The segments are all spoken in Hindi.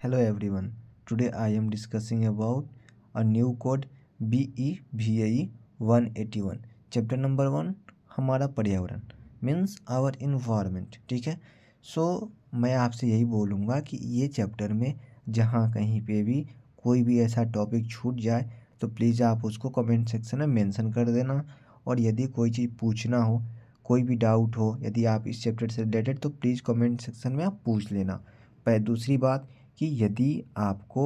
Hello everyone. Today I am discussing about a new code BEVAE 181. Chapter number 1 हमारा पर्यावरण मीन्स आवर इन्वायरमेंट। ठीक है। मैं आपसे यही बोलूँगा कि ये चैप्टर में जहाँ कहीं पे भी कोई भी ऐसा टॉपिक छूट जाए तो प्लीज़ आप उसको कमेंट सेक्शन में मेंशन कर देना। और यदि कोई चीज़ पूछना हो, कोई भी डाउट हो, यदि आप इस चैप्टर से रिलेटेड, तो प्लीज़ कमेंट सेक्शन में आप पूछ लेना। पर दूसरी बात कि यदि आपको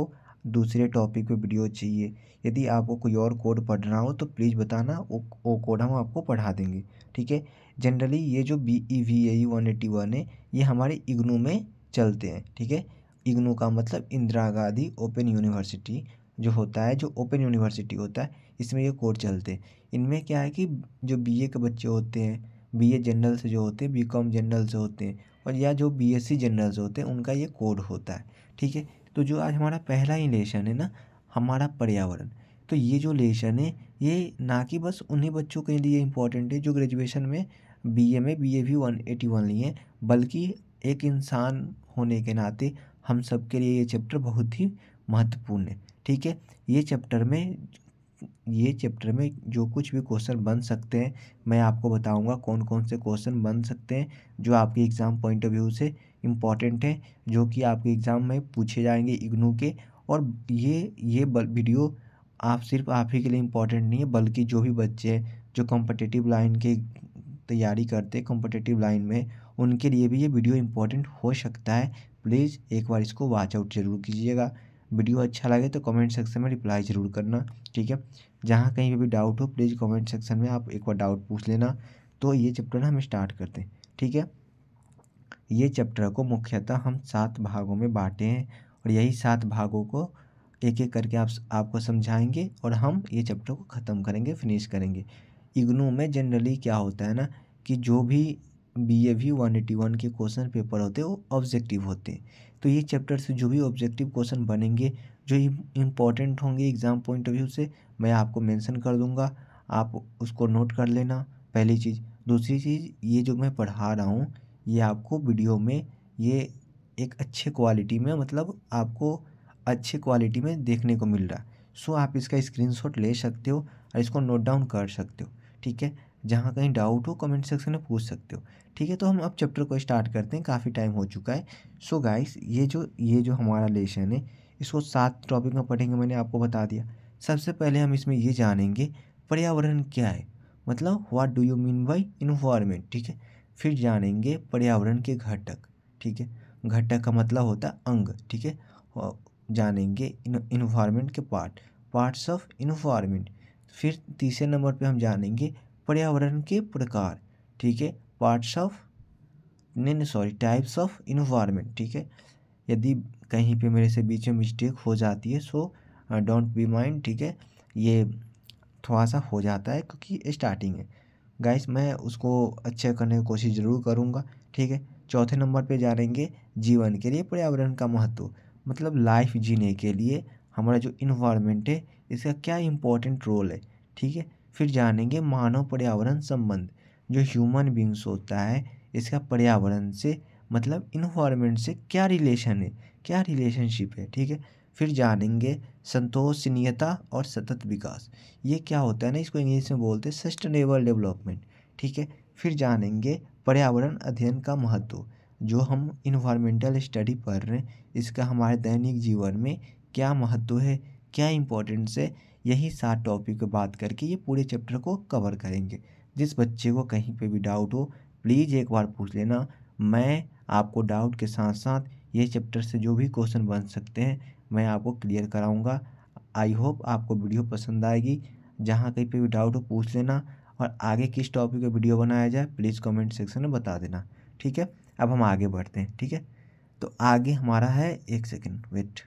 दूसरे टॉपिक पे वीडियो चाहिए, यदि आपको कोई और कोड पढ़ना हो तो प्लीज़ बताना, वो कोड हम आपको पढ़ा देंगे। ठीक है। जनरली ये जो BEVAE 181 है ये हमारे इग्नू में चलते हैं। ठीक है। इग्नू का मतलब इंदिरा गांधी ओपन यूनिवर्सिटी जो होता है, जो ओपन यूनिवर्सिटी होता है, इसमें ये कोड चलते हैं। इनमें क्या है कि जो BA के बच्चे होते हैं, BA जनरल से जो होते हैं, BCom जनरल से होते हैं, और या जो BSc जनरल से होते हैं, उनका ये कोड होता है। ठीक है। तो जो आज हमारा पहला ही लेसन है ना, हमारा पर्यावरण, तो ये जो लेसन है ये ना कि बस उन्हीं बच्चों के लिए इम्पोर्टेंट है जो ग्रेजुएशन में BA में BAV 181 लिए हैं, बल्कि एक इंसान होने के नाते हम सब के लिए ये चैप्टर बहुत ही महत्वपूर्ण है। ठीक है। ये चैप्टर में जो कुछ भी क्वेश्चन बन सकते हैं मैं आपको बताऊंगा कौन कौन से क्वेश्चन बन सकते हैं जो आपके एग्ज़ाम पॉइंट ऑफ व्यू से इम्पॉर्टेंट है, जो कि आपके एग्ज़ाम में पूछे जाएंगे इग्नू के। और ये वीडियो सिर्फ आप ही के लिए इम्पॉर्टेंट नहीं है, बल्कि जो भी बच्चे हैं जो कॉम्पिटिटिव लाइन की तैयारी करते हैं कॉम्पिटिटिव लाइन में, उनके लिए भी ये वीडियो इम्पॉर्टेंट हो सकता है। प्लीज़ एक बार इसको वॉच आउट ज़रूर कीजिएगा। वीडियो अच्छा लगे तो कमेंट सेक्शन में रिप्लाई ज़रूर करना। ठीक है। जहाँ कहीं भी डाउट हो प्लीज़ कमेंट सेक्शन में आप एक बार डाउट पूछ लेना। तो ये चैप्टर हम स्टार्ट करते हैं। ठीक है। ये चैप्टर को मुख्यतः हम 7 भागों में बांटे हैं, और यही 7 भागों को एक एक करके आपको समझाएंगे और हम ये चैप्टर को ख़त्म करेंगे, फिनिश करेंगे। इग्नू में जनरली क्या होता है ना कि जो भी BAV 181 के क्वेश्चन पेपर होते हैं वो ऑब्जेक्टिव होते हैं। तो ये चैप्टर से जो भी ऑब्जेक्टिव क्वेश्चन बनेंगे जो इम्पोर्टेंट होंगे एग्ज़ाम पॉइंट ऑफ व्यू से, मैं आपको मेंशन कर दूंगा, आप उसको नोट कर लेना, पहली चीज़। दूसरी चीज़, ये जो मैं पढ़ा रहा हूँ ये आपको वीडियो में ये एक अच्छे क्वालिटी में, मतलब आपको अच्छे क्वालिटी में देखने को मिल रहा है। आप इसका स्क्रीनशॉट ले सकते हो और इसको नोट डाउन कर सकते हो। ठीक है। जहाँ कहीं डाउट हो कमेंट सेक्शन में पूछ सकते हो। ठीक है। तो हम अब चैप्टर को स्टार्ट करते हैं, काफ़ी टाइम हो चुका है। गाइस, ये जो हमारा लेसन है इसको 7 टॉपिक में पढ़ेंगे, मैंने आपको बता दिया। सबसे पहले हम इसमें ये जानेंगे पर्यावरण क्या है, मतलब what do you mean by environment. ठीक है। फिर जानेंगे पर्यावरण के घटक। ठीक है। घटक का मतलब होता है अंग। ठीक है। और जानेंगे इन्वायरमेंट के पार्ट्स ऑफ इन्वायरमेंट। फिर तीसरे नंबर पे हम जानेंगे पर्यावरण के प्रकार। ठीक है। Types of environment. ठीक है। यदि कहीं पे मेरे से बीच में मिस्टेक हो जाती है डोंट बी माइंड। ठीक है। ये थोड़ा सा हो जाता है क्योंकि स्टार्टिंग है गाइस, मैं उसको अच्छा करने की कोशिश ज़रूर करूँगा। ठीक है। चौथे नंबर पे जानेंगे जीवन के लिए पर्यावरण का महत्व, मतलब लाइफ जीने के लिए हमारा जो इन्वायरमेंट है इसका क्या इम्पोर्टेंट रोल है। ठीक है। फिर जानेंगे मानव पर्यावरण संबंध, जो ह्यूमन बींग्स होता है इसका पर्यावरण से, मतलब इन्वायरमेंट से क्या रिलेशन है, क्या रिलेशनशिप है। ठीक है। फिर जानेंगे संतोषनीयता और सतत विकास, ये क्या होता है ना, इसको इंग्लिश में बोलते हैं सस्टेनेबल डेवलपमेंट। ठीक है। फिर जानेंगे पर्यावरण अध्ययन का महत्व, जो हम इन्वायरमेंटल स्टडी पढ़ रहे हैं इसका हमारे दैनिक जीवन में क्या महत्व है, क्या इम्पोर्टेंस है। यही 7 टॉपिक पे बात करके ये पूरे चैप्टर को कवर करेंगे। जिस बच्चे को कहीं पे भी डाउट हो प्लीज़ एक बार पूछ लेना, मैं आपको डाउट के साथ साथ ये चैप्टर से जो भी क्वेश्चन बन सकते हैं मैं आपको क्लियर कराऊंगा। आई होप आपको वीडियो पसंद आएगी। जहाँ कहीं पे भी डाउट हो पूछ लेना, और आगे किस टॉपिक पे वीडियो बनाया जाए प्लीज़ कमेंट सेक्शन में बता देना। ठीक है। अब हम आगे बढ़ते हैं। ठीक है। तो आगे हमारा है, एक सेकेंड वेट।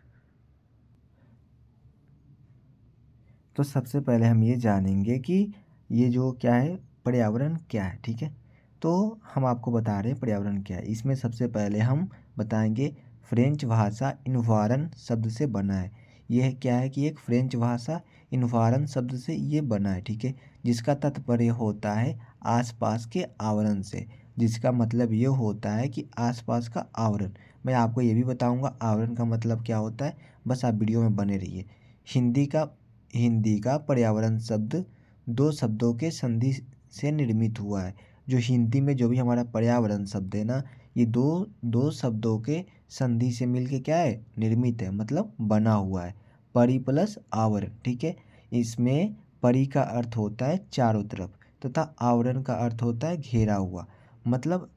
तो सबसे पहले हम ये जानेंगे कि ये जो क्या है, पर्यावरण क्या है। ठीक है। तो हम आपको बता रहे हैं पर्यावरण क्या है। इसमें सबसे पहले हम बताएंगे फ्रेंच भाषा इन्वायरन शब्द से बना है। यह क्या है कि एक फ्रेंच भाषा इन्वायरन शब्द से ये बना है। ठीक है। जिसका तात्पर्य होता है आसपास के आवरण से, जिसका मतलब ये होता है कि आसपास का आवरण मैं आपको ये भी बताऊंगा आवरण का मतलब क्या होता है, बस आप वीडियो में बने रहिए। हिंदी का पर्यावरण शब्द दो शब्दों के संधि से निर्मित हुआ है। जो हिंदी में जो भी हमारा पर्यावरण शब्द है ना, ये दो शब्दों के संधि से मिलके क्या है, निर्मित है, मतलब बना हुआ है। परि प्लस आवरण, ठीक है। इसमें परि का अर्थ होता है चारों तरफ तथा आवरण का अर्थ होता है घेरा हुआ, मतलब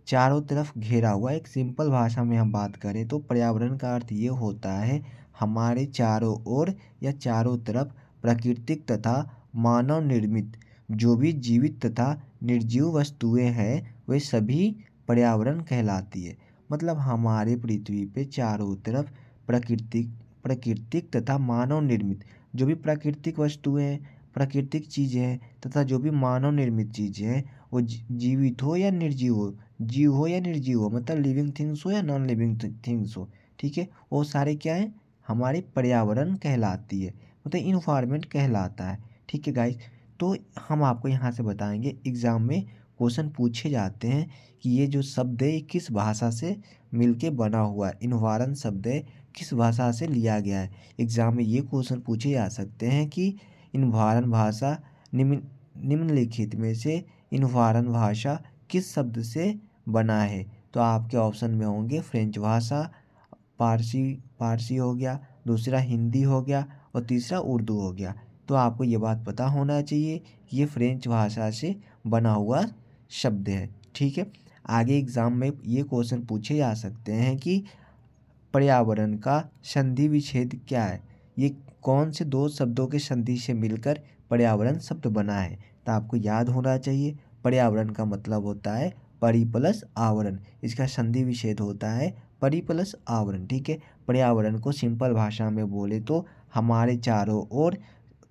चारों तरफ घेरा हुआ। एक सिंपल भाषा में हम बात करें तो पर्यावरण का अर्थ ये होता है हमारे चारों ओर या चारों तरफ प्राकृतिक तथा मानव निर्मित जो भी जीवित तथा निर्जीव वस्तुएं हैं वे सभी पर्यावरण कहलाती है। मतलब हमारे पृथ्वी पे चारों तरफ प्राकृतिक तथा मानव निर्मित जो भी प्राकृतिक वस्तुएं हैं, प्राकृतिक चीज़ें हैं तथा जो भी मानव निर्मित चीज़ें हैं वो जीवित हो या निर्जीव हो, जीव हो या निर्जीव हो, मतलब लिविंग थिंग्स हो या नॉन लिविंग थिंग्स हो, ठीक है, वो सारे क्या हैं, हमारे पर्यावरण कहलाती है, मतलब इन्वायरमेंट कहलाता है। ठीक है गाइस, तो हम आपको यहाँ से बताएंगे एग्ज़ाम में क्वेश्चन पूछे जाते हैं कि ये जो शब्द है ये किस भाषा से मिलके बना हुआ है, इन्वायरन शब्द है किस भाषा से लिया गया है। एग्ज़ाम में ये क्वेश्चन पूछे जा सकते हैं कि इन्वायरन भाषा निम्नलिखित में से इन्वायरन भाषा किस शब्द से बना है। तो आपके ऑप्शन में होंगे फ्रेंच भाषा, पारसी हो गया, दूसरा हिंदी हो गया और तीसरा उर्दू हो गया। तो आपको ये बात पता होना चाहिए कि ये फ्रेंच भाषा से बना हुआ शब्द है। ठीक है, आगे एग्ज़ाम में ये क्वेश्चन पूछे जा सकते हैं कि पर्यावरण का संधि विच्छेद क्या है, ये कौन से दो शब्दों के संधि से मिलकर पर्यावरण शब्द बना है। तो आपको याद होना चाहिए पर्यावरण का मतलब होता है परि प्लस आवरण, इसका संधि विच्छेद होता है परि प्लस आवरण। ठीक है, पर्यावरण को सिंपल भाषा में बोले तो हमारे चारों ओर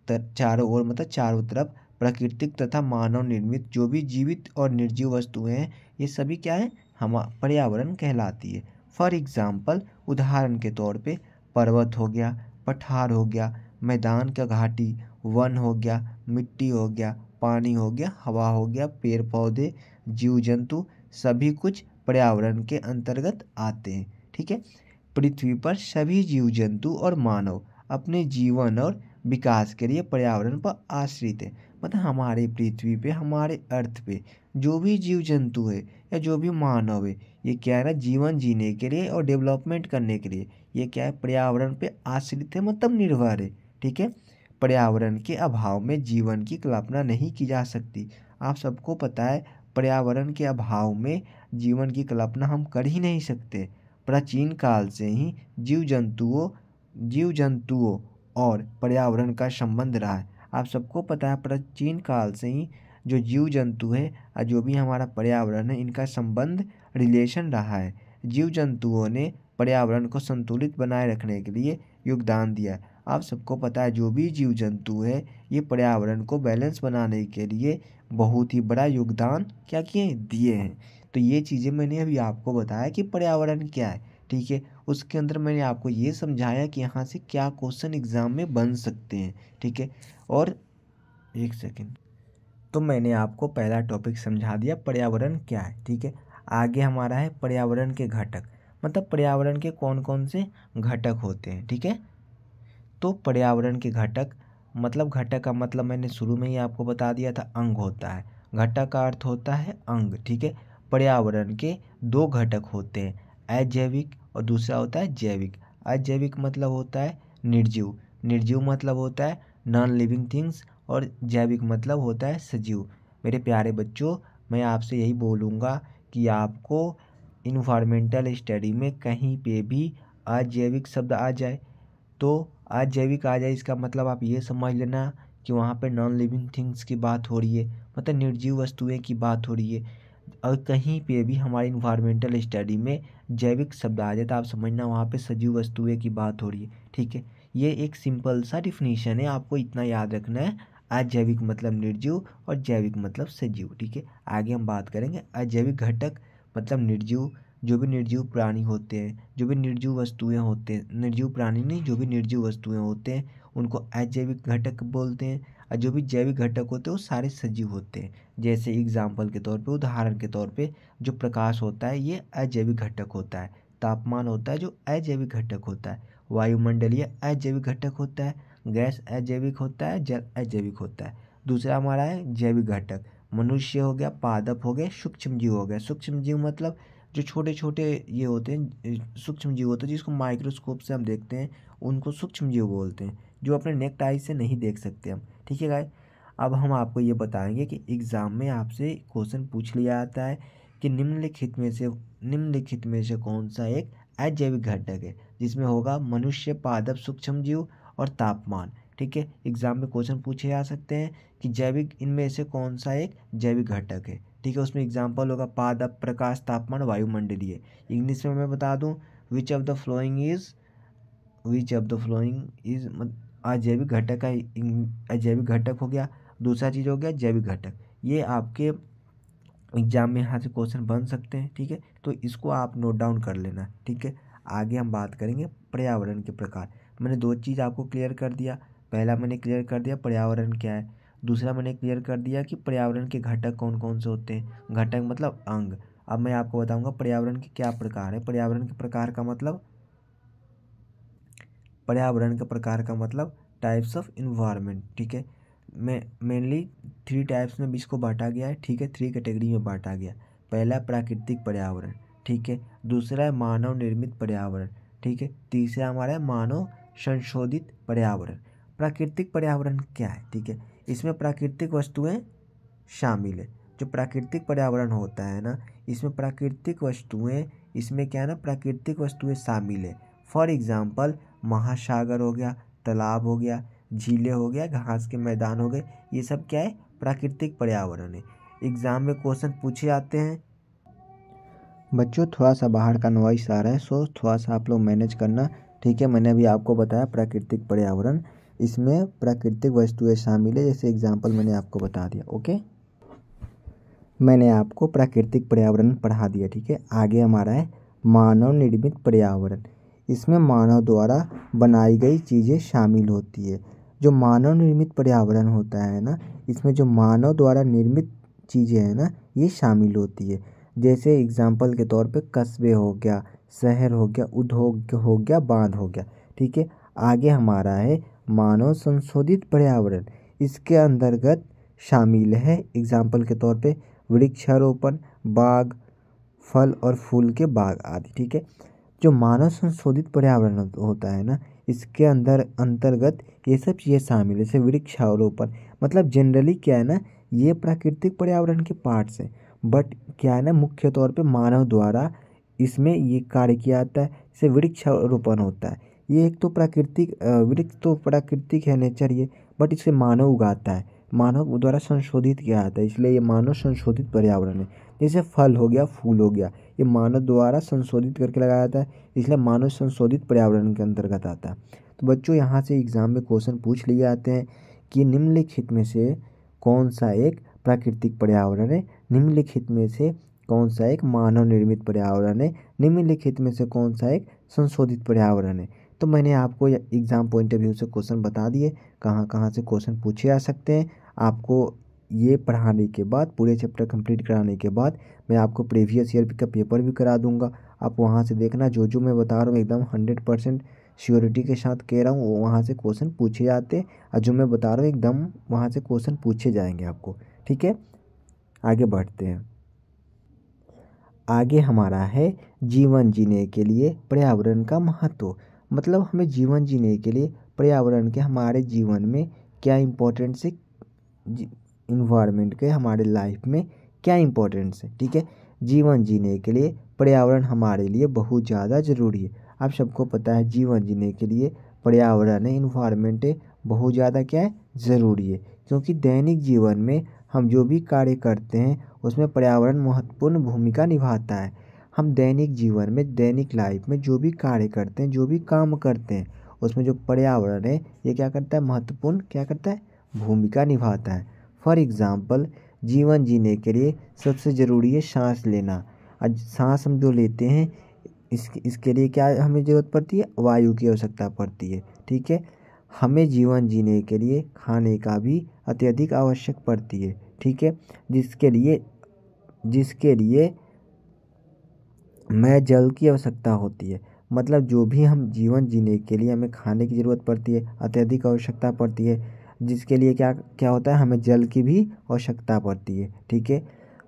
मतलब चारों तरफ प्राकृतिक तथा मानव निर्मित जो भी जीवित और निर्जीव वस्तुएं हैं ये सभी क्या है, हम पर्यावरण कहलाती है। फॉर एग्जाम्पल उदाहरण के तौर पे पर्वत हो गया, पठार हो गया, मैदान का घाटी, वन हो गया, मिट्टी हो गया, पानी हो गया, हवा हो गया, पेड़ पौधे, जीव जंतु, सभी कुछ पर्यावरण के अंतर्गत आते हैं। ठीक है, पृथ्वी पर सभी जीव जंतु और मानव अपने जीवन और विकास के लिए पर्यावरण पर आश्रित है। मतलब हमारे पृथ्वी पे, हमारे अर्थ पे जो भी जीव जंतु है या जो भी मानव है ये क्या है ना, जीवन जीने के लिए और डेवलपमेंट करने के लिए ये क्या है, पर्यावरण पे आश्रित है, मतलब निर्भर है। ठीक है, पर्यावरण के अभाव में जीवन की कल्पना नहीं की जा सकती। आप सबको पता है पर्यावरण के अभाव में जीवन की कल्पना हम कर ही नहीं सकते। प्राचीन काल से ही जीव जंतुओं और पर्यावरण का संबंध रहा है। आप सबको पता है प्राचीन काल से ही जो जीव जंतु है और जो भी हमारा पर्यावरण है इनका संबंध रिलेशन रहा है। जीव जंतुओं ने पर्यावरण को संतुलित बनाए रखने के लिए योगदान दिया है। आप सबको पता है जो भी जीव जंतु है ये पर्यावरण को बैलेंस बनाने के लिए बहुत ही बड़ा योगदान क्या किए, दिए हैं। तो ये चीज़ें मैंने अभी आपको बताया कि पर्यावरण क्या है। ठीक है, उसके अंदर मैंने आपको ये समझाया कि यहाँ से क्या क्वेश्चन एग्जाम में बन सकते हैं। ठीक है, और एक सेकेंड, तो मैंने आपको पहला टॉपिक समझा दिया पर्यावरण क्या है। ठीक है, आगे हमारा है पर्यावरण के घटक, मतलब पर्यावरण के कौन कौन से घटक होते हैं। ठीक है, तो पर्यावरण के घटक मतलब घटक का मतलब मैंने शुरू में ही आपको बता दिया था, अंग होता है। घटक का अर्थ होता है अंग। ठीक है, पर्यावरण के दो घटक होते हैं, अजैविक और दूसरा होता है जैविक। अजैविक मतलब होता है निर्जीव, निर्जीव मतलब होता है नॉन लिविंग थिंग्स, और जैविक मतलब होता है सजीव। मेरे प्यारे बच्चों, मैं आपसे यही बोलूँगा कि आपको इन्वायरमेंटल स्टडी में कहीं पे भी अजैविक शब्द आ जाए तो अजैविक आ जाए, इसका मतलब आप ये समझ लेना कि वहाँ पे नॉन लिविंग थिंग्स की बात हो रही है, मतलब निर्जीव वस्तुएं की बात हो रही है। और कहीं पे भी हमारी इन्वायरमेंटल स्टडी में जैविक शब्द आ जाए तो आप समझना वहाँ पे सजीव वस्तुएं की बात हो रही है। ठीक है, ये एक सिंपल सा डिफिनीशन है, आपको इतना याद रखना है। अजैविक मतलब निर्जीव और जैविक मतलब सजीव। ठीक है, आगे हम बात करेंगे अजैविक घटक मतलब निर्जीव, जो भी निर्जीव प्राणी होते हैं, जो भी निर्जीव वस्तुएं होते हैं, निर्जीव प्राणी नहीं, जो भी निर्जीव वस्तुएं होते हैं उनको अजैविक घटक बोलते हैं। और जो भी जैविक घटक होते हैं वो सारे सजीव होते हैं। जैसे एग्जाम्पल के तौर पे, उदाहरण के तौर पे जो प्रकाश होता है ये अजैविक घटक होता है। तापमान होता है जो अजैविक घटक होता है, वायुमंडलीय अजैविक घटक होता है, गैस अजैविक होता है, जल अजैविक होता है। दूसरा हमारा है जैविक घटक, मनुष्य हो गया, पादप हो गए, सूक्ष्म जीव हो गया। सूक्ष्म जीव मतलब जो छोटे छोटे ये होते हैं, सूक्ष्म जीव होते हैं जिसको माइक्रोस्कोप से हम देखते हैं, उनको सूक्ष्म जीव बोलते हैं, जो अपने नेक्ट आई से नहीं देख सकते हम। ठीक है गाइस, अब हम आपको ये बताएंगे कि एग्ज़ाम में आपसे क्वेश्चन पूछ लिया जाता है कि निम्नलिखित में से कौन सा एक अजैविक घटक है, जिसमें होगा मनुष्य, पादप, सूक्ष्म जीव और तापमान। ठीक है, एग्जाम में क्वेश्चन पूछे जा सकते हैं कि जैविक इनमें से कौन सा एक जैविक घटक है। ठीक है, उसमें एग्जाम्पल होगा पादप, प्रकाश, तापमान, वायुमंडलीय। इंग्लिश में मैं बता दूं, which of the following is अजैविक घटक का अजैविक घटक हो गया। दूसरा चीज़ हो गया जैविक घटक। ये आपके एग्जाम में यहाँ से क्वेश्चन बन सकते हैं। ठीक है, तो इसको आप नोट डाउन कर लेना। ठीक है, आगे हम बात करेंगे पर्यावरण के प्रकार। मैंने दो चीज़ आपको क्लियर कर दिया। पहला मैंने क्लियर कर दिया पर्यावरण क्या है, दूसरा मैंने क्लियर कर दिया कि पर्यावरण के घटक कौन कौन से होते हैं। घटक मतलब अंग। अब मैं आपको बताऊंगा पर्यावरण के क्या प्रकार है। पर्यावरण के प्रकार का मतलब टाइप्स ऑफ इन्वायरमेंट। ठीक है, मैं मेनली 3 टाइप्स में भी इसको बांटा गया है। ठीक है, 3 कैटेगरी में बांटा गया। पहला प्राकृतिक पर्यावरण, ठीक है। दूसरा है मानव निर्मित पर्यावरण, ठीक है। तीसरा हमारा है मानव संशोधित पर्यावरण। प्राकृतिक पर्यावरण क्या है? ठीक है, इसमें प्राकृतिक वस्तुएं शामिल है। जो प्राकृतिक पर्यावरण होता है ना, इसमें प्राकृतिक वस्तुएं शामिल है। फॉर एग्जाम्पल महासागर हो गया, तालाब हो गया, झीलें हो गया, घास के मैदान हो गए, ये सब क्या है? प्राकृतिक पर्यावरण है। एग्जाम में क्वेश्चन पूछे जाते हैं। बच्चों थोड़ा सा बाहर का नॉइस आ रहा है, सो थोड़ा सा आप लोग मैनेज करना। ठीक है, मैंने अभी आपको बताया प्राकृतिक पर्यावरण, इसमें प्राकृतिक वस्तुएं शामिल है, जैसे एग्जाम्पल मैंने आपको बता दिया। ओके, मैंने आपको प्राकृतिक पर्यावरण पढ़ा दिया। ठीक है, आगे हमारा है मानव निर्मित पर्यावरण। इसमें मानव द्वारा बनाई गई चीज़ें शामिल होती है। जो मानव निर्मित पर्यावरण होता है ना, इसमें जो मानव द्वारा निर्मित चीज़ें हैं ना, ये शामिल होती है। जैसे एग्जाम्पल के तौर पे कस्बे हो गया, शहर हो गया, उद्योग हो गया, बांध हो गया। ठीक है, आगे हमारा है मानव संशोधित पर्यावरण। इसके अंतर्गत शामिल है एग्जाम्पल के तौर पे वृक्षारोपण, बाग, फल और फूल के बाग आदि। ठीक है, जो मानव संशोधित पर्यावरण होता है ना, इसके अंतर्गत ये सब चीज़ें शामिल है। जैसे वृक्षारोपण मतलब जनरली क्या है ना, ये प्राकृतिक पर्यावरण के पार्ट्स हैं, बट क्या है ना, मुख्य तौर पे मानव द्वारा इसमें ये कार्य किया जाता है। जैसे वृक्षारोपण होता है, ये एक तो वृक्ष तो प्राकृतिक है, नेचर ये, बट इसे मानव उगाता है, मानव द्वारा संशोधित किया जाता है, इसलिए ये मानव संशोधित पर्यावरण है। जैसे फल हो गया, फूल हो गया, ये मानव द्वारा संशोधित करके लगाया जाता है, इसलिए मानव संशोधित पर्यावरण के अंतर्गत आता है। तो बच्चों यहाँ से एग्जाम में क्वेश्चन पूछ लिए जाते हैं कि निम्नलिखित में से कौन सा एक प्राकृतिक पर्यावरण है, निम्नलिखित में से कौन सा एक मानव निर्मित पर्यावरण है, निम्नलिखित में से कौन सा एक संशोधित पर्यावरण है। तो मैंने आपको एग्जाम पॉइंट ऑफ व्यू से क्वेश्चन बता दिए कहाँ कहाँ से क्वेश्चन पूछे जा सकते हैं। आपको ये पढ़ाने के बाद, पूरे चैप्टर कंप्लीट कराने के बाद, मैं आपको प्रीवियस ईयर का पेपर भी करा दूंगा। आप वहाँ से देखना, जो जो मैं बता रहा हूँ एकदम 100% श्योरिटी के साथ कह रहा हूँ, वहाँ से क्वेश्चन पूछे जाते हैं, और जो मैं बता रहा हूँ एकदम वहाँ से क्वेश्चन पूछे जाएंगे आपको। ठीक है, आगे बढ़ते हैं। आगे हमारा है जीवन जीने के लिए पर्यावरण का महत्व। मतलब हमें जीवन जीने के लिए पर्यावरण के हमारे जीवन में क्या इम्पोर्टेंस है, इन्वायरमेंट के हमारे लाइफ में क्या इम्पोर्टेंस है। ठीक है, जीवन जीने के लिए पर्यावरण हमारे लिए बहुत ज़्यादा ज़रूरी है। आप सबको पता है जीवन जीने के लिए पर्यावरण है, इन्वायरमेंट है, बहुत ज़्यादा क्या है, ज़रूरी है। क्योंकि दैनिक जीवन में हम जो भी कार्य करते हैं उसमें पर्यावरण महत्वपूर्ण भूमिका निभाता है। हम दैनिक जीवन में, दैनिक लाइफ में जो भी कार्य करते हैं, जो भी काम करते हैं, उसमें जो पर्यावरण है ये क्या करता है, महत्वपूर्ण क्या करता है, भूमिका निभाता है। फॉर एग्ज़ाम्पल जीवन जीने के लिए सबसे ज़रूरी है सांस लेना। आज सांस हम जो लेते हैं, इसके लिए क्या हमें ज़रूरत पड़ती है, वायु की आवश्यकता पड़ती है। ठीक है, हमें जीवन जीने के लिए खाने का भी अत्यधिक आवश्यक पड़ती है। ठीक है, जिसके लिए में जल की आवश्यकता होती है। मतलब जो भी हम जीवन जीने के लिए हमें खाने की ज़रूरत पड़ती है, अत्यधिक आवश्यकता पड़ती है, जिसके लिए क्या क्या होता है, हमें जल की भी आवश्यकता पड़ती है। ठीक है,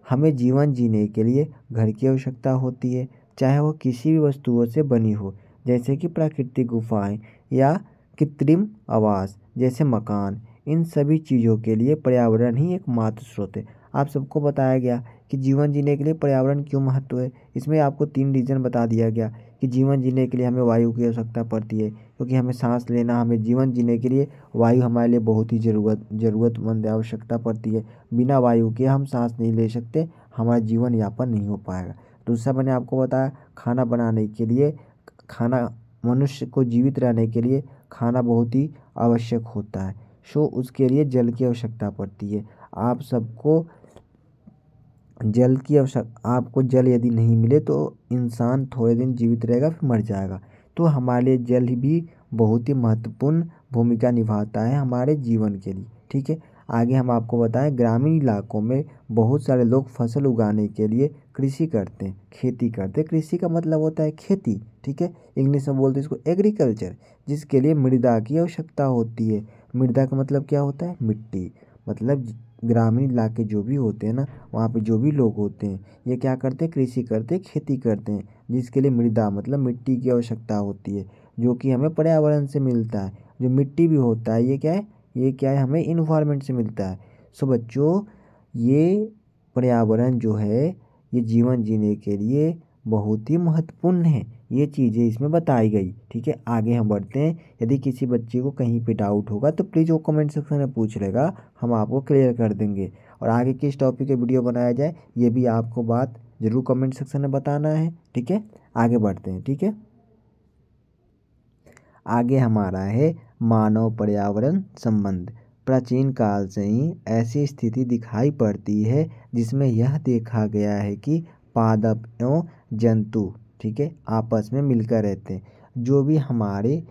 हमें जीवन जीने के लिए घर की आवश्यकता होती है, चाहे वो किसी भी वस्तुओं से बनी हो, जैसे कि प्राकृतिक गुफाएं या कृत्रिम आवास जैसे मकान। इन सभी चीज़ों के लिए पर्यावरण ही एकमात्र स्रोत है। आप सबको बताया गया कि जीवन जीने के लिए पर्यावरण क्यों महत्व है। इसमें आपको 3 रीज़न बता दिया गया कि जीवन जीने के लिए हमें वायु की आवश्यकता पड़ती है, क्योंकि हमें सांस लेना, हमें जीवन जीने के लिए वायु हमारे लिए बहुत ही ज़रूरतमंद आवश्यकता पड़ती है। बिना वायु के हम सांस नहीं ले सकते, हमारा जीवन यापन नहीं हो पाएगा। दूसरा मैंने आपको बताया, खाना बनाने के लिए, खाना मनुष्य को जीवित रहने के लिए खाना बहुत ही आवश्यक होता है। सो उसके लिए जल की आवश्यकता पड़ती है। आप सबको जल की आपको जल यदि नहीं मिले तो इंसान थोड़े दिन जीवित रहेगा, फिर मर जाएगा। तो हमारे लिए जल भी बहुत ही महत्वपूर्ण भूमिका निभाता है हमारे जीवन के लिए। ठीक है, आगे हम आपको बताएं, ग्रामीण इलाकों में बहुत सारे लोग फसल उगाने के लिए कृषि करते हैं, खेती करते हैं। कृषि का मतलब होता है खेती। ठीक है, इंग्लिश में बोलते हैं इसको एग्रीकल्चर, जिसके लिए मृदा की आवश्यकता होती है। मृदा का मतलब क्या होता है, मिट्टी। मतलब ग्रामीण इलाके जो भी होते हैं ना, वहाँ पे जो भी लोग होते हैं, ये क्या करते हैं, कृषि करते हैं, खेती करते हैं, जिसके लिए मृदा मतलब मिट्टी की आवश्यकता होती है, जो कि हमें पर्यावरण से मिलता है। जो मिट्टी भी होता है, ये क्या है, ये क्या है, हमें इन्वायरमेंट से मिलता है। सो बच्चों, ये पर्यावरण जो है, ये जीवन जीने के लिए बहुत ही महत्वपूर्ण है। ये चीज़ें इसमें बताई गई। ठीक है, आगे हम बढ़ते हैं। यदि किसी बच्चे को कहीं पे डाउट होगा तो प्लीज़ वो कमेंट सेक्शन में पूछ लेगा, हम आपको क्लियर कर देंगे। और आगे किस टॉपिक पे वीडियो बनाया जाए, ये भी आपको बात ज़रूर कमेंट सेक्शन में बताना है। ठीक है, आगे बढ़ते हैं। ठीक है, आगे हमारा है मानव पर्यावरण संबंध। प्राचीन काल से ही ऐसी स्थिति दिखाई पड़ती है जिसमें यह देखा गया है कि पादप एवं जंतु, ठीक है, आपस में मिलकर रहते हैं। जो भी हमारे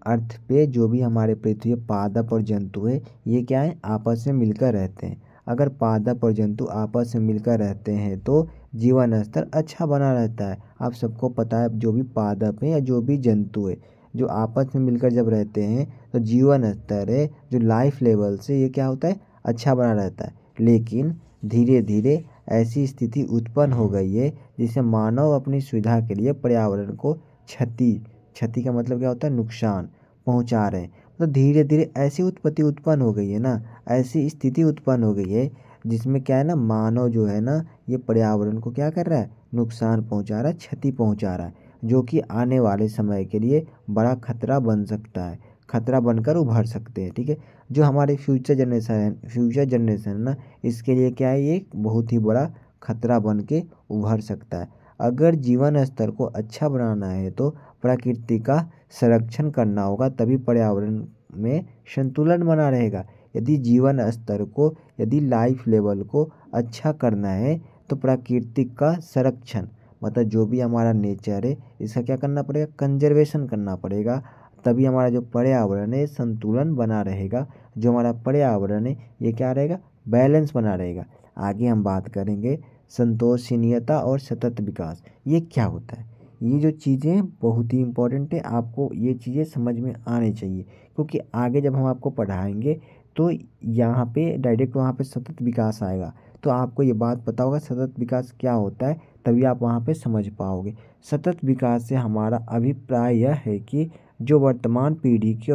अर्थ पे, जो भी हमारे पृथ्वी पे पादप और जंतु है, ये क्या है, आपस में मिलकर रहते हैं। अगर पादप और जंतु आपस में मिलकर रहते हैं तो जीवन स्तर अच्छा बना रहता है। आप सबको पता है, जो भी पादप है या जो भी जंतु है, जो आपस में मिलकर जब रहते हैं तो जीवन स्तर है, जो लाइफ लेवल से, ये क्या होता है, अच्छा बना रहता है। लेकिन धीरे धीरे ऐसी स्थिति उत्पन्न हो गई है जिससे मानव अपनी सुविधा के लिए पर्यावरण को क्षति, क्षति का मतलब क्या होता है, नुकसान पहुंचा रहे हैं। तो धीरे धीरे ऐसी उत्पत्ति उत्पन्न हो गई है ना, ऐसी स्थिति उत्पन्न हो गई है जिसमें क्या है ना, मानव जो है ना, ये पर्यावरण को क्या कर रहा है, नुकसान पहुंचा रहा है, क्षति पहुंचा रहा है, जो कि आने वाले समय के लिए बड़ा खतरा बन सकता है, खतरा बनकर उभर सकते हैं। ठीक है, जो हमारे फ्यूचर जनरेशन है ना, इसके लिए क्या है, ये एक बहुत ही बड़ा खतरा बन के उभर सकता है। अगर जीवन स्तर को अच्छा बनाना है तो प्रकृति का संरक्षण करना होगा, तभी पर्यावरण में संतुलन बना रहेगा। यदि जीवन स्तर को, यदि लाइफ लेवल को अच्छा करना है तो प्राकृतिक का संरक्षण, मतलब जो भी हमारा नेचर है, इसका क्या करना पड़ेगा, कंजर्वेशन करना पड़ेगा। तभी हमारा जो पर्यावरण है संतुलन बना रहेगा। जो हमारा पर्यावरण है ये क्या रहेगा, बैलेंस बना रहेगा। आगे हम बात करेंगे संतोषनीयता और सतत विकास, ये क्या होता है। ये जो चीज़ें बहुत ही इम्पोर्टेंट है, आपको ये चीज़ें समझ में आनी चाहिए, क्योंकि आगे जब हम आपको पढ़ाएंगे तो यहाँ पे डायरेक्ट वहाँ पे सतत विकास आएगा, तो आपको ये बात पता होगा सतत विकास क्या होता है, तभी आप वहाँ पे समझ पाओगे। सतत विकास से हमारा अभिप्राय यह है कि जो वर्तमान पीढ़ी की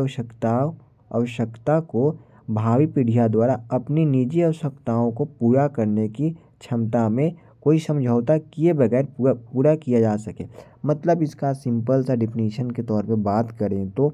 आवश्यकता को भावी पीढ़ियों द्वारा अपनी निजी आवश्यकताओं को पूरा करने की क्षमता में कोई समझौता किए बगैर पूरा किया जा सके। मतलब इसका सिंपल सा डिफिनीशन के तौर पे बात करें तो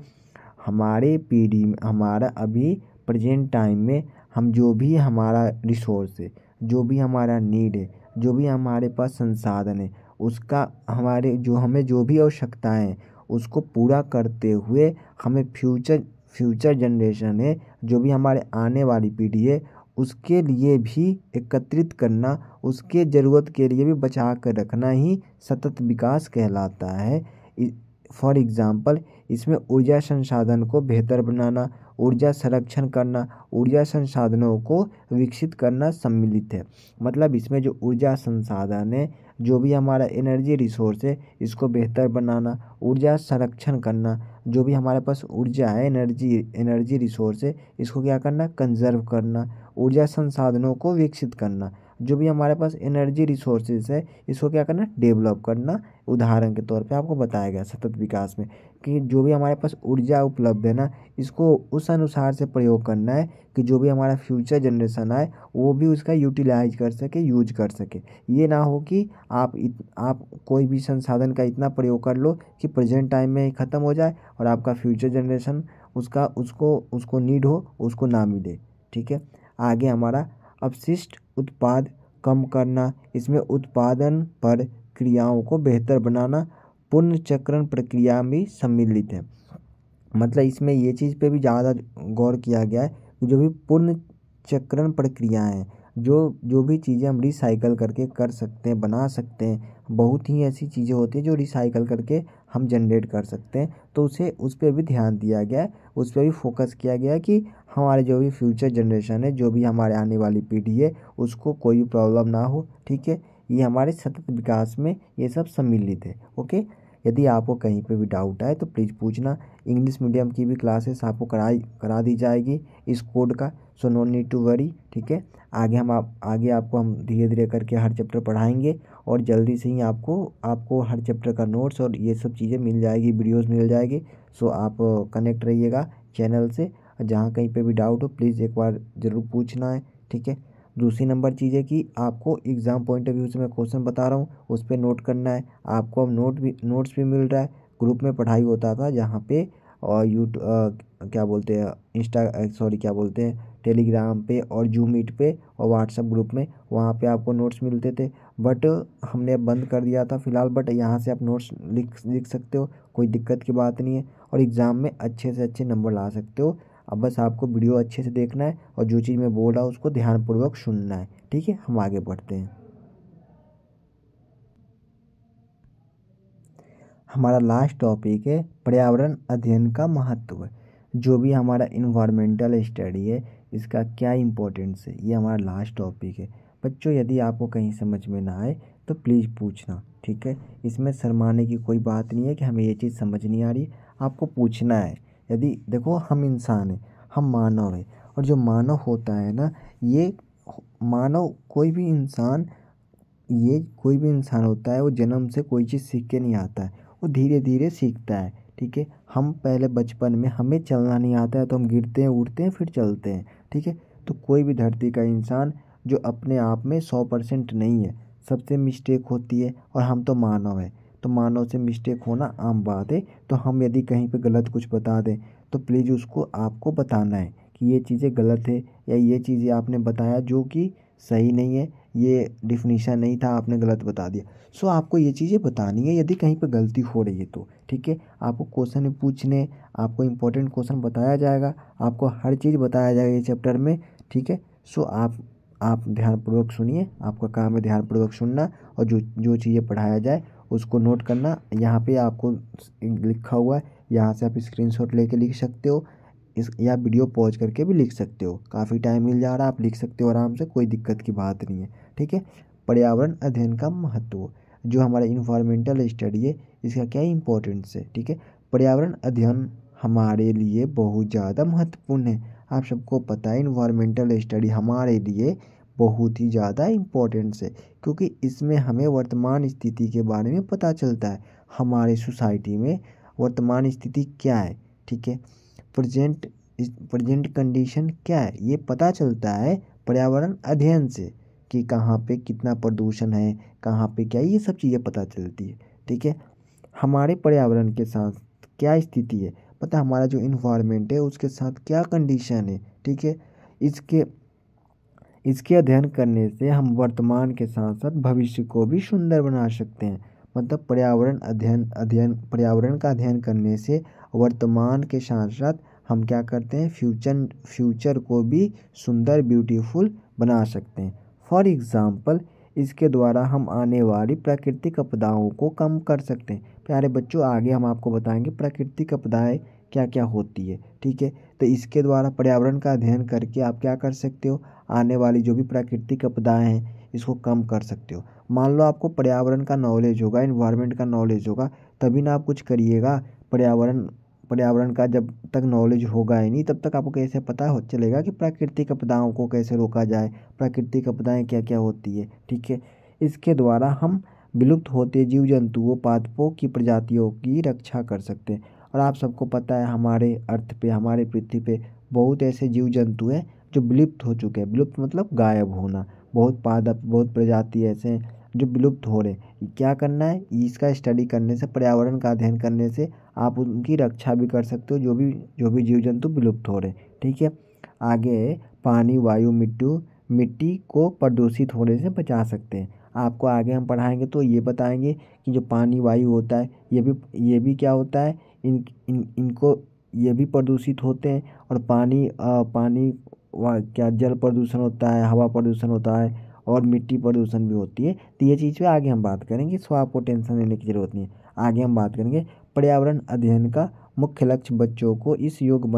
हमारे पीढ़ी में, हमारा अभी प्रेजेंट टाइम में, हम जो भी हमारा रिसोर्स है, जो भी हमारा नीड है, जो भी हमारे पास संसाधन है, उसका हमें जो भी आवश्यकताएं हैं उसको पूरा करते हुए हमें फ्यूचर जनरेशन है, जो भी हमारे आने वाली पीढ़ी है, उसके लिए भी एकत्रित करना, उसके ज़रूरत के लिए भी बचा कर रखना ही सतत विकास कहलाता है। फॉर एग्ज़ाम्पल, इसमें ऊर्जा संसाधन को बेहतर बनाना, ऊर्जा संरक्षण करना, ऊर्जा संसाधनों को विकसित करना सम्मिलित है। मतलब इसमें जो ऊर्जा संसाधन है, जो भी हमारा एनर्जी रिसोर्स है इसको बेहतर बनाना। ऊर्जा संरक्षण करना, जो भी हमारे पास ऊर्जा है, एनर्जी रिसोर्स है, इसको क्या करना, कंजर्व करना। ऊर्जा संसाधनों को विकसित करना, जो भी हमारे पास एनर्जी रिसोर्सेज है इसको क्या करना, डेवलप करना। उदाहरण के तौर पे आपको बताया गया सतत विकास में कि जो भी हमारे पास ऊर्जा उपलब्ध है ना, इसको उस अनुसार से प्रयोग करना है कि जो भी हमारा फ्यूचर जनरेशन आए वो भी उसका यूटिलाइज कर सके, यूज कर सके। ये ना हो कि आप कोई भी संसाधन का इतना प्रयोग कर लो कि प्रेजेंट टाइम में ही ख़त्म हो जाए और आपका फ्यूचर जनरेशन उसको नीड हो, उसको ना मिले। ठीक है। आगे हमारा अपशिष्ट उत्पाद कम करना, इसमें उत्पादन पर क्रियाओं को बेहतर बनाना पुनर्चक्रण प्रक्रिया भी सम्मिलित है। मतलब इसमें ये चीज़ पे भी ज़्यादा गौर किया गया है कि जो भी पुनर्चक्रण प्रक्रियाएं हैं, जो भी चीज़ें हम रिसाइकल करके कर सकते हैं, बना सकते हैं, बहुत ही ऐसी चीज़ें होती हैं जो रिसाइकल करके हम जनरेट कर सकते हैं, तो उस पर भी ध्यान दिया गया है, उस पर भी फोकस किया गया है कि हमारे जो भी फ्यूचर जनरेशन है, जो भी हमारे आने वाली पीढ़ी है, उसको कोई भी प्रॉब्लम ना हो। ठीक है। ये हमारे सतत विकास में ये सब सम्मिलित है। ओके। यदि आपको कहीं पे भी डाउट आए तो प्लीज़ पूछना। इंग्लिश मीडियम की भी क्लासेस आपको करा दी जाएगी इस कोड का, so no need to worry. ठीक है। आगे आपको हम धीरे धीरे करके हर चैप्टर पढ़ाएंगे और जल्दी से ही आपको हर चैप्टर का नोट्स और ये सब चीज़ें मिल जाएगी, वीडियोस मिल जाएगी। सो आप कनेक्ट रहिएगा चैनल से। जहाँ कहीं पे भी डाउट हो प्लीज़ एक बार ज़रूर पूछना है। ठीक है। दूसरी नंबर चीज़ है कि आपको एग्ज़ाम पॉइंट ऑफ व्यू से मैं क्वेश्चन बता रहा हूँ, उस पर नोट करना है। आपको अब नोट्स भी मिल रहा है। ग्रुप में पढ़ाई होता था जहाँ पे और क्या बोलते हैं क्या बोलते हैं, टेलीग्राम पे और जूम मीट पे और व्हाट्सएप ग्रुप में, वहाँ पे आपको नोट्स मिलते थे। बट हमने बंद कर दिया था फ़िलहाल। बट यहाँ से आप नोट्स लिख सकते हो, कोई दिक्कत की बात नहीं है, और एग्ज़ाम में अच्छे से अच्छे नंबर ला सकते हो। अब बस आपको वीडियो अच्छे से देखना है और जो चीज़ मैं बोल रहा हूँ उसको ध्यानपूर्वक सुनना है। ठीक है। हम आगे बढ़ते हैं। हमारा लास्ट टॉपिक है पर्यावरण अध्ययन का महत्व। जो भी हमारा इन्वायरमेंटल स्टडी है इसका क्या इम्पोर्टेंस है, ये हमारा लास्ट टॉपिक है। बच्चों यदि आपको कहीं समझ में ना आए तो प्लीज़ पूछना। ठीक है। इसमें शर्माने की कोई बात नहीं है कि हमें ये चीज़ समझ नहीं आ रही, आपको पूछना है। यदि देखो हम इंसान हैं, हम मानव हैं, और जो मानव होता है ना, ये मानव कोई भी इंसान होता है, वो जन्म से कोई चीज़ सीख के नहीं आता है, वो धीरे धीरे सीखता है। ठीक है। हम पहले बचपन में हमें चलना नहीं आता है तो हम गिरते हैं, उठते हैं, फिर चलते हैं। ठीक है। तो कोई भी धरती का इंसान जो अपने आप में 100% नहीं है, सबसे मिस्टेक होती है, और हम तो मानव है, तो मानव से मिस्टेक होना आम बात है। तो हम यदि कहीं पे गलत कुछ बता दें तो प्लीज़ उसको आपको बताना है कि ये चीज़ें गलत है, या ये चीज़ें आपने बताया जो कि सही नहीं है, ये डिफिनीशन नहीं था, आपने गलत बता दिया। सो आपको ये चीज़ें बतानी है यदि कहीं पे गलती हो रही है तो। ठीक है। आपको क्वेश्चन पूछने, आपको इंपॉर्टेंट क्वेश्चन बताया जाएगा, आपको हर चीज़ बताया जाएगा ये चैप्टर में। ठीक है। सो आप ध्यानपूर्वक सुनिए, आपका काम है ध्यानपूर्वक सुनना, और जो चीज़ें पढ़ाया जाए उसको नोट करना। यहाँ पे आपको लिखा हुआ है, यहाँ से आप स्क्रीनशॉट लेके लिख सकते हो, या वीडियो पॉज करके भी लिख सकते हो। काफ़ी टाइम मिल जा रहा है, आप लिख सकते हो आराम से, कोई दिक्कत की बात नहीं है। ठीक है। पर्यावरण अध्ययन का महत्व, जो हमारा इन्वायरमेंटल स्टडी है इसका क्या इंपॉर्टेंस है। ठीक है। पर्यावरण अध्ययन हमारे लिए बहुत ज़्यादा महत्वपूर्ण है। आप सबको पता है इन्वायरमेंटल स्टडी हमारे लिए बहुत ही ज़्यादा इम्पोर्टेंस है, क्योंकि इसमें हमें वर्तमान स्थिति के बारे में पता चलता है, हमारे सोसाइटी में वर्तमान स्थिति क्या है। ठीक है। प्रेजेंट प्रेजेंट कंडीशन क्या है ये पता चलता है पर्यावरण अध्ययन से, कि कहाँ पे कितना प्रदूषण है, कहाँ पे क्या, ये सब चीज़ें पता चलती है। ठीक है। हमारे पर्यावरण के साथ क्या स्थिति है, पता है हमारा जो इन्वायरमेंट है उसके साथ क्या कंडीशन है। ठीक है। इसके इसके अध्ययन करने से हम वर्तमान के साथ साथ भविष्य को भी सुंदर बना सकते हैं। मतलब पर्यावरण का अध्ययन करने से वर्तमान के साथ साथ हम क्या करते हैं, फ्यूचर को भी सुंदर, ब्यूटीफुल बना सकते हैं। फॉर एग्ज़ाम्पल, इसके द्वारा हम आने वाली प्राकृतिक आपदाओं को कम कर सकते हैं। प्यारे बच्चों, आगे हम आपको बताएंगे प्राकृतिक आपदाएं क्या क्या होती है। ठीक है। तो इसके द्वारा पर्यावरण का अध्ययन करके आप क्या कर सकते हो, आने वाली जो भी प्राकृतिक आपदाएं हैं इसको कम कर सकते हो। मान लो आपको पर्यावरण का नॉलेज होगा, इन्वायरमेंट का नॉलेज होगा, तभी ना आप कुछ करिएगा। पर्यावरण का जब तक नॉलेज होगा ही नहीं, तब तक आपको कैसे पता हो चलेगा कि प्राकृतिक आपदाओं को कैसे रोका जाए, प्राकृतिक आपदाएं क्या क्या होती है। ठीक है, इसके द्वारा हम विलुप्त होते जीव जंतुओं पादपों की प्रजातियों की रक्षा कर सकते हैं। और आप सबको पता है हमारे अर्थ पे, हमारे पृथ्वी पे बहुत ऐसे जीव जंतु हैं जो विलुप्त हो चुके हैं। विलुप्त मतलब गायब होना। बहुत पादप, बहुत प्रजाति ऐसे हैं जो विलुप्त हो रहे हैं। क्या करना है, इसका स्टडी करने से, पर्यावरण का अध्ययन करने से आप उनकी रक्षा भी कर सकते हो, जो भी जीव जंतु विलुप्त हो रहे हैं। ठीक है, आगे पानी, वायु, मिट्टी को प्रदूषित होने से बचा सकते हैं। आपको आगे हम पढ़ाएंगे तो ये बताएंगे कि जो पानी, वायु होता है, ये भी क्या होता है, इनको ये भी प्रदूषित होते हैं। और पानी क्या जल प्रदूषण होता है, हवा प्रदूषण होता है, और मिट्टी प्रदूषण भी होती है। तो ये चीज़ पे आगे हम बात करेंगे, सो आपको टेंशन लेने की ज़रूरत नहीं है। आगे हम बात करेंगे पर्यावरण अध्ययन का मुख्य लक्ष्य बच्चों को इस योग्य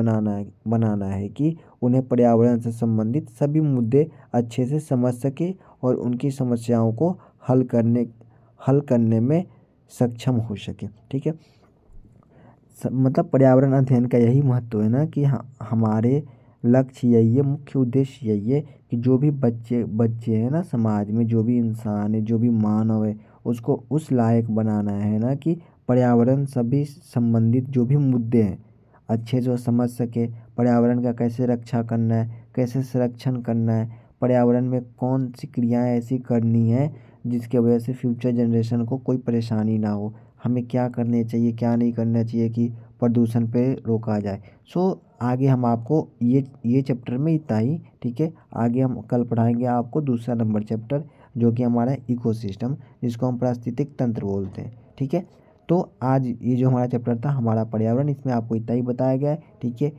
बनाना है कि उन्हें पर्यावरण से संबंधित सभी मुद्दे अच्छे से समझ सके और उनकी समस्याओं को हल करने में सक्षम हो सके। ठीक है, मतलब पर्यावरण अध्ययन का यही महत्व है ना कि हमारे लक्ष्य यही है, मुख्य उद्देश्य यही है कि जो भी बच्चे हैं ना, समाज में जो भी इंसान है, जो भी मानव है, उसको उस लायक बनाना है ना कि पर्यावरण सभी संबंधित जो भी मुद्दे हैं अच्छे से समझ सके। पर्यावरण का कैसे रक्षा करना है, कैसे संरक्षण करना है, पर्यावरण में कौन सी क्रियाएं ऐसी करनी है जिसकी वजह से फ्यूचर जनरेशन को कोई परेशानी ना हो, हमें क्या करने चाहिए, क्या नहीं करना चाहिए कि प्रदूषण पे रोका जाए। सो आगे हम आपको ये चैप्टर में इतना ही। ठीक है, आगे हम कल पढ़ाएंगे आपको दूसरा नंबर चैप्टर, जो कि हमारा इकोसिस्टम, जिसको हम पारिस्थितिक तंत्र बोलते हैं। ठीक है, तो आज ये जो हमारा चैप्टर था हमारा पर्यावरण, इसमें आपको इतना ही बताया गया है। ठीक है,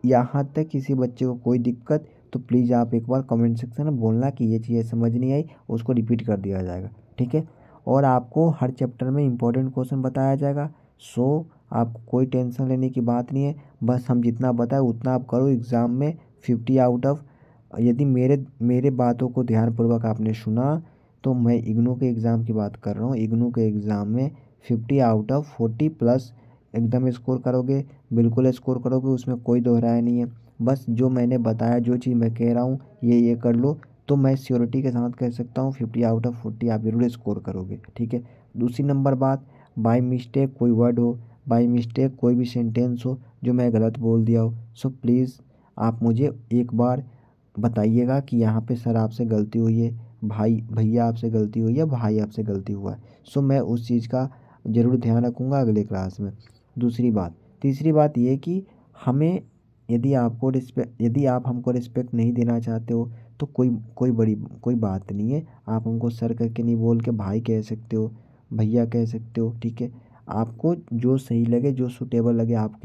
यहाँ तक किसी बच्चे को कोई दिक्कत तो प्लीज़ आप एक बार कमेंट सेक्शन में बोलना कि ये चीज़ें समझ नहीं आई, उसको रिपीट कर दिया जाएगा। ठीक है, और आपको हर चैप्टर में इंपॉर्टेंट क्वेश्चन बताया जाएगा। सो आपको कोई टेंशन लेने की बात नहीं है, बस हम जितना बताए उतना आप करो। एग्ज़ाम में 50 आउट ऑफ, यदि मेरे बातों को ध्यानपूर्वक आपने सुना तो मैं इग्नू के एग्ज़ाम की बात कर रहा हूँ। इग्नू के एग्ज़ाम में 50 आउट ऑफ 40 प्लस एकदम स्कोर करोगे, बिल्कुल स्कोर करोगे, उसमें कोई दो राय नहीं है। बस जो मैंने बताया, जो चीज़ मैं कह रहा हूँ ये कर लो, तो मैं श्योरिटी के साथ कह सकता हूँ 50 आउट ऑफ 40 आप जरूर स्कोर करोगे। ठीक है, दूसरी नंबर बात, बाय मिस्टेक कोई वर्ड हो, बाय मिस्टेक कोई भी सेंटेंस हो जो मैं गलत बोल दिया हो, सो प्लीज़ आप मुझे एक बार बताइएगा कि यहाँ पे सर आपसे गलती हुई है, भैया आपसे गलती हुई है, भाई आपसे गलती हुआ है। सो मैं उस चीज़ का ज़रूर ध्यान रखूँगा अगले क्लास में। तीसरी बात ये कि हमें, यदि आप हमको रिस्पेक्ट नहीं देना चाहते हो तो कोई बात नहीं है, आप हमको सर करके नहीं बोल के भाई कह सकते हो, भैया कह सकते हो। ठीक है, आपको जो सही लगे, जो सूटेबल लगे आप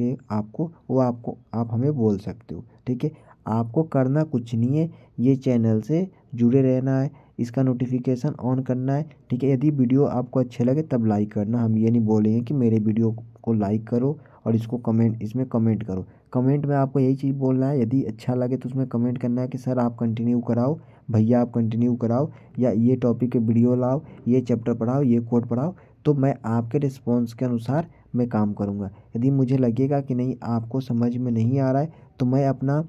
हमें बोल सकते हो। ठीक है, आपको करना कुछ नहीं है, ये चैनल से जुड़े रहना है, इसका नोटिफिकेशन ऑन करना है। ठीक है, यदि वीडियो आपको अच्छे लगे तब लाइक करना, हम ये नहीं बोलेंगे कि मेरे वीडियो को लाइक करो और इसमें कमेंट करो। कमेंट में आपको यही चीज़ बोलना है, यदि अच्छा लगे तो उसमें कमेंट करना है कि सर आप कंटिन्यू कराओ, भैया आप कंटिन्यू कराओ, या ये टॉपिक के वीडियो लाओ, ये चैप्टर पढ़ाओ, ये कोड पढ़ाओ। तो मैं आपके रिस्पॉन्स के अनुसार मैं काम करूँगा। यदि मुझे लगेगा कि नहीं आपको समझ में नहीं आ रहा है तो मैं अपना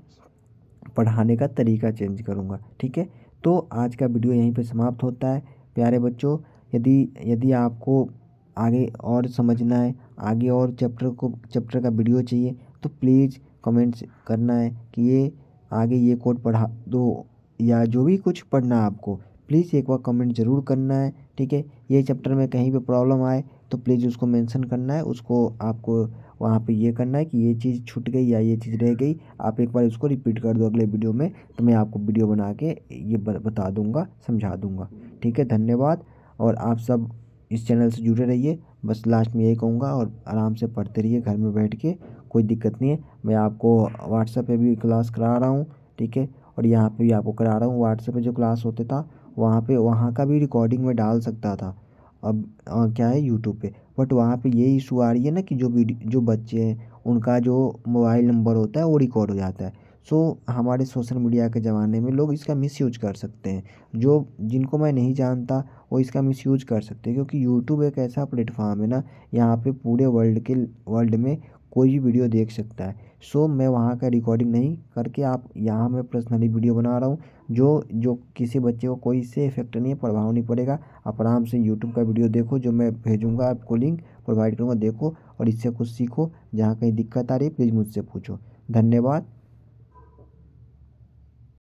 पढ़ाने का तरीका चेंज करूँगा। ठीक है, तो आज का वीडियो यहीं पे समाप्त होता है। प्यारे बच्चों, यदि आपको आगे और समझना है, आगे और चैप्टर का वीडियो चाहिए तो प्लीज़ कमेंट्स करना है कि ये आगे ये कोड पढ़ा दो, या जो भी कुछ पढ़ना है आपको प्लीज़ एक बार कमेंट ज़रूर करना है। ठीक है, ये चैप्टर में कहीं पे प्रॉब्लम आए तो प्लीज़ उसको मेंशन करना है, उसको आपको वहाँ पे ये करना है कि ये चीज़ छूट गई या ये चीज़ रह गई, आप एक बार उसको रिपीट कर दो अगले वीडियो में, तो मैं आपको वीडियो बना के ये बता दूँगा, समझा दूँगा। ठीक है, धन्यवाद। और आप सब इस चैनल से जुड़े रहिए, बस लास्ट में यही कहूँगा, और आराम से पढ़ते रहिए घर में बैठ के, कोई दिक्कत नहीं है। मैं आपको व्हाट्सएप पे भी क्लास करा रहा हूँ। ठीक है, और यहाँ पे भी आपको करा रहा हूँ। व्हाट्सएप पे जो क्लास होते था वहाँ का भी रिकॉर्डिंग में डाल सकता था, अब क्या है यूट्यूब पे, बट वहाँ पे ये इशू आ रही है ना कि जो बच्चे हैं उनका जो मोबाइल नंबर होता है वो रिकॉर्ड हो जाता है। सो हमारे सोशल मीडिया के ज़माने में लोग इसका मिसयूज कर सकते हैं। जो जिनको मैं नहीं जानता वो इसका मिसयूज कर सकते हैं, क्योंकि यूट्यूब एक ऐसा प्लेटफॉर्म है ना, यहाँ पे पूरे वर्ल्ड में कोई भी वीडियो देख सकता है। सो मैं वहाँ का रिकॉर्डिंग नहीं करके आप यहाँ मैं पर्सनली वीडियो बना रहा हूँ, जो जो किसी बच्चे को कोई इससे इफेक्ट नहीं है, प्रभाव नहीं पड़ेगा। आप आराम से यूट्यूब का वीडियो देखो, जो मैं भेजूंगा आपको लिंक प्रोवाइड करूँगा, देखो और इससे कुछ सीखो। जहाँ कहीं दिक्कत आ रही है प्लीज़ मुझसे पूछो। धन्यवाद।